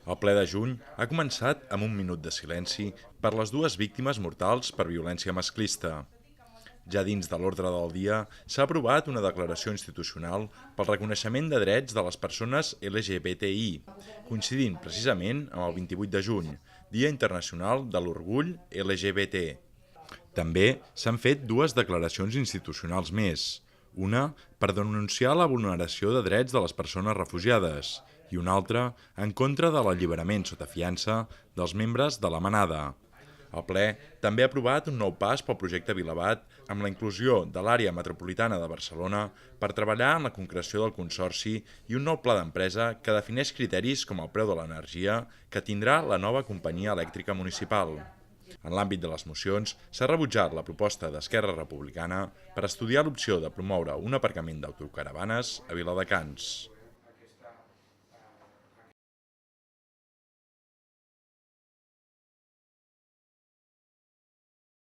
El ple de juny ha començat amb un minut de silenci per les dues víctimes mortals per violència masclista. Ja dins de l'ordre del dia s'ha aprovat una declaració institucional pel reconeixement de drets de les persones LGBTI, coincidint precisament amb el 28 de juny, Dia Internacional de l'Orgull LGBT. També s'han fet dues declaracions institucionals més, una per denunciar la vulneració de drets de les persones refugiades i una altra en contra de l'alliberament sota fiança dels membres de la Manada. El ple també ha aprovat un nou pas pel projecte Vilabat amb la inclusió de l'àrea metropolitana de Barcelona per treballar en la concreció del consorci i un nou pla d'empresa que defineix criteris com el preu de l'energia que tindrà la nova companyia elèctrica municipal. En l'àmbit de les mocions, s'ha rebutjat la proposta d'Esquerra Republicana per estudiar l'opció de promoure un aparcament d'autocaravanes a Viladecans.